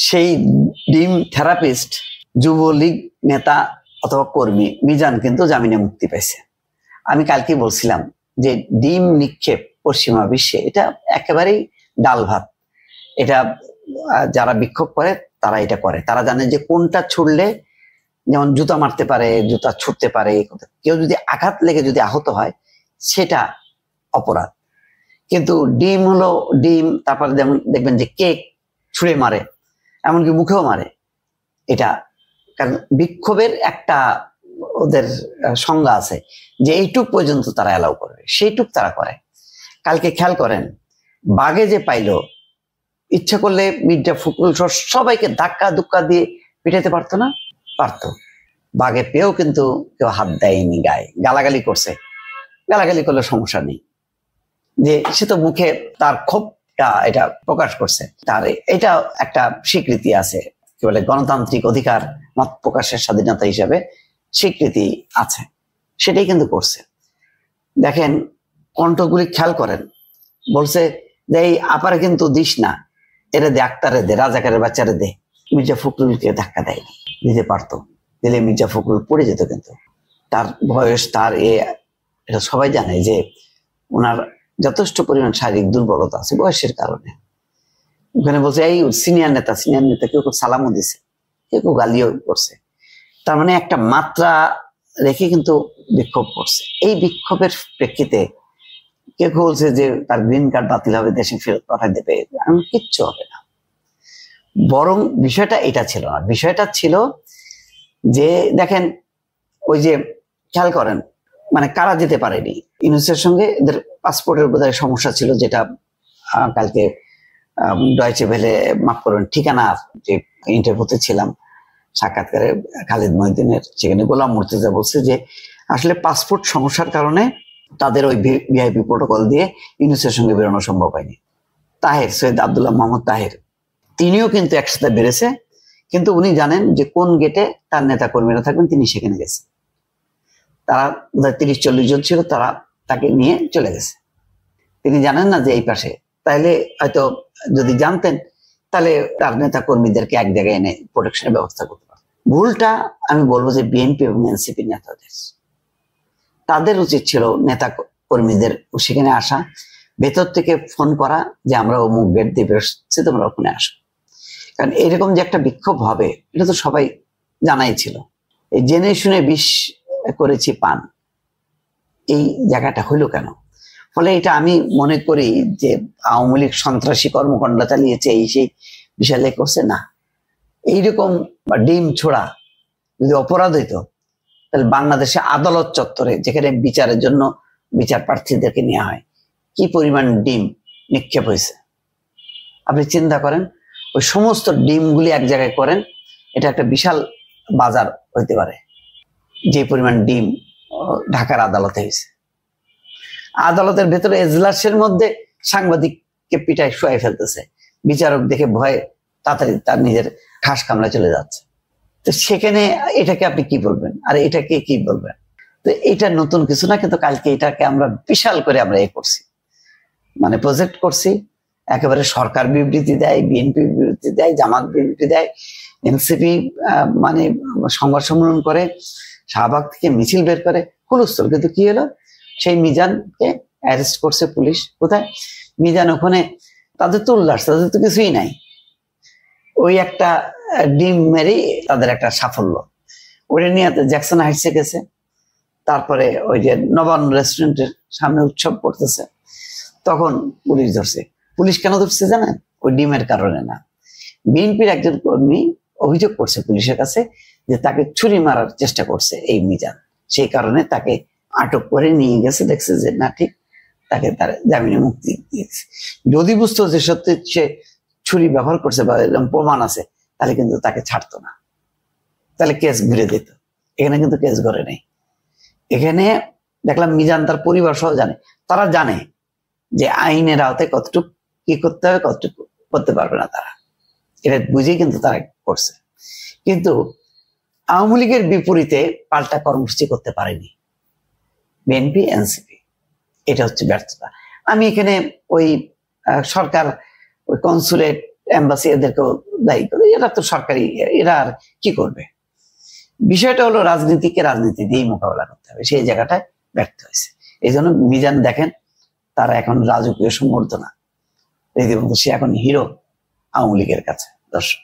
সেই ডিম থেরাপিস্ট যুবলীগ নেতা অথবা কর্মী মিজান কিন্তু জামিনে মুক্তি পাইছে। আমি কালকে বলছিলাম যে ডিম নিক্ষেপ পশ্চিমা বিশ্বে এটা একেবারেই ডাল ভাত। এটা যারা বিক্ষোভ করে তারা এটা করে, তারা জানে যে কোনটা ছুড়লে, যেমন জুতা মারতে পারে, জুতা ছুটতে পারে, কেউ যদি আঘাত লেগে যদি আহত হয় সেটা অপরাধ। কিন্তু ডিম হলো ডিম, তারপরে যেমন দেখবেন যে কেক ছুঁড়ে মারে, এমনকি মুখেও মারে। এটা কারণ বিক্ষোভের একটা ওদের সংজ্ঞা আছে যে এইটুক পর্যন্ত তারা অ্যালাউ করবে, সেইটুক তারা করে। কালকে খেয়াল করেন, বাঘে যে পাইলো, ইচ্ছা করলে মির্জা ফখরুল সবাইকে ধাক্কা ধুক্কা দিয়ে পিটাইতে পারতো না? পারতো। বাঘে পেয়েও কিন্তু কেউ হাত দেয়নি গায়ে, গালাগালি করছে। গালাগালি করলে সমস্যা নেই, যে সে তো মুখে তার ক্ষোভটা এটা প্রকাশ করছে, তার এটা একটা স্বীকৃতি আছে, কি বলে গণতান্ত্রিক অধিকার, মত প্রকাশের স্বাধীনতা হিসাবে স্বীকৃতি আছে, সেটাই কিন্তু করছে। দেখেন কণ্ঠগুলি খেয়াল করেন, বলছে যে এই আপারে কিন্তু দিস না, এরা দে, আক্তারে দে, রাজাকারের বাচ্চারে দে। মির্জা ফখরুলকে ধাক্কা দেয়, দিতে পারতো, দিলে মির্জা ফখরুল পড়ে যেত। কিন্তু তার বয়স, তার এটা সবাই জানে যে ওনার যথেষ্ট পরিমাণ শারীরিক দুর্বলতা আছে বয়সের কারণে। ওখানে বলছে এই সিনিয়র নেতা কেউ সালামও দিছে, কেউ গালিও করছে। তার মানে একটা মাত্রা রেখে কিন্তু বিক্ষোভ করছে। এই বিক্ষোভের প্রেক্ষিতে কেউ বলছে যে তার গ্রিন কার্ড বাতিল হবে, দেশে ফেরত পাঠাই দেবে, এমন কিচ্ছু হবে না। বরং বিষয়টা এটা ছিল না, বিষয়টা ছিল যে দেখেন ওই যে খেয়াল করেন, মানে কারা যেতে পারেনি ইউনূসের সঙ্গে, এদের পাসপোর্টের বোধহয় সমস্যা ছিল, যেটা কালকে ডয়েচে ভেলে, মাফ করবেন, ঠিকানা যে ইন্টারভিউতে ছিলাম সাক্ষাৎকারে খালিদ মহিউদ্দিনের, সেখানে গোলাম মুর্তজা বলছে যে আসলে পাসপোর্ট সমস্যার কারণে তাদের ওই ভিআইপি প্রোটোকল দিয়ে ইউনূসের সঙ্গে বেরোনো সম্ভব হয়নি। তাহের, সৈয়দ আব্দুল্লাহ মোহাম্মদ তাহের, তিনিও কিন্তু একসাথে বেড়েছে, কিন্তু উনি জানেন যে কোন গেটে তার নেতা কর্মীরা থাকবেন, তিনি সেখানে গেছে। তারা 30-40 জন ছিল, তারা তাকে নিয়ে চলে গেছে। তিনি জানেন না যে এই পাশে, তাইলে হয়তো যদি জানতেন তাহলে তার নেতা কর্মীদেরকে এক জায়গায় এনে প্রোটেকশনের ব্যবস্থা করতে পারত। ভুলটা আমি বলবো যে বিএনপি এবং এনসিপি নেতাদের, তাদের উচিত ছিল নেতা কর্মীদের সেখানে আসা, ভেতর থেকে ফোন করা যে আমরা অমুক গেট দিয়ে বেরোচ্ছি, তোমরা ওখানে আসো। কারণ এরকম যে একটা বিক্ষোভ হবে এটা তো সবাই জানাই ছিল। এই জেনে শুনে বিষ করেছি পান, এই জায়গাটা হইলো কেন? ফলে এটা আমি মনে করি যে আওয়ামী লীগ সন্ত্রাসী কর্মকাণ্ড চালিয়েছে, এই সেই বিষয় করছে না। এইরকম ডিম ছোড়া যদি অপরাধ হইতো, তাহলে বাংলাদেশে আদালত চত্বরে, যেখানে বিচারের জন্য বিচার প্রার্থীদেরকে নেওয়া হয়, কি পরিমাণ ডিম নিক্ষেপ হয়েছে আপনি চিন্তা করেন। ওই সমস্ত ডিমগুলি এক জায়গায় করেন, এটা একটা বিশাল বাজার হইতে পারে, যে পরিমাণ ডিম ঢাকার আদালতে হয়েছে। আদালতের ভেতরে এজলাসের মধ্যে সাংবাদিককে পিটায় শুয়াই ফেলতেছে, বিচারক দেখে ভয়ে তাড়াতাড়ি তার নিজের খাস কামড়ে চলে যাচ্ছে। তো সেখানে এটাকে আপনি কি বলবেন, আর এটাকে কি বলবেন? তো এটা নতুন কিছু না, কিন্তু কালকে এটাকে আমরা বিশাল করে আমরা করছি, মানে প্রজেক্ট করছি। একেবারে সরকার বিবৃতি দেয়, বিএনপি বিবৃতি দেয়, জামাত বিবৃতি দেয়, এনসিপি মানে সংবাদ সম্মেলন করে, শাহবাগ থেকে মিছিল বের করে, হুলস্থুল। কিন্তু কি হলো, সেই মিজানকে অ্যারেস্ট করছে পুলিশ। কোথায়? মিজান ওখানে, তাদের তো উল্লাস, তাদের তো কিছুই নাই, ওই একটা ডিম মেরেই তাদের একটা সাফল্য। ওইটা নিয়ে জ্যাকসন হাইটসে গেছে, তারপরে ওই যে নবান্ন রেস্টুরেন্টের সামনে উৎসব করতেছে, তখন পুলিশ ধরছে। পুলিশ কেন ধরছে জানেন? ওই ডিমের কারণে না। বিএনপির একজন কর্মী অভিযোগ করছে পুলিশের কাছে যে তাকে ছুরি মারার চেষ্টা করছে এই মিজান, সেই কারণে তাকে আটক করে নিয়ে গেছে, দেখছে যে না ঠিক, তাকে তার জামিনে মুক্তি দিয়েছে। যদি বুঝতো যে সত্যি সে ছুরি ব্যবহার করছে বা এরকম প্রমাণ আছে, তাহলে কিন্তু তাকে ছাড়তো না, তাহলে কেস ঘুরে দিত। এখানে কিন্তু কেস ঘরে নেই। এখানে দেখলাম মিজান তার পরিবার সহ জানে, তারা জানে যে আইনের আওতায় কতটুকু কি করতে হবে, কতটুকু করতে পারবে না তারা, এটা বুঝেই কিন্তু তারা করছে। কিন্তু আওয়ামী লীগের বিপরীতে পাল্টা কর্মসূচি করতে পারেনি বিএনপি এনসিপি, এটা হচ্ছে ব্যর্থতা। আমি এখানে ওই সরকার, ওই কনসুলেট, এম্বাসি এদেরকেও দায়ী করে, এরা তো সরকারি, এরা আর কি করবে। বিষয়টা হলো রাজনীতিকে রাজনীতি দিয়েই মোকাবেলা করতে হবে, সেই জায়গাটায় ব্যর্থ হয়েছে। এই জন্য মিজান দেখেন তারা এখন রাজকীয় সম্বর্ধনা রীতিমতো, সে এখন হিরো আওয়ামী লীগের কাছে। দর্শক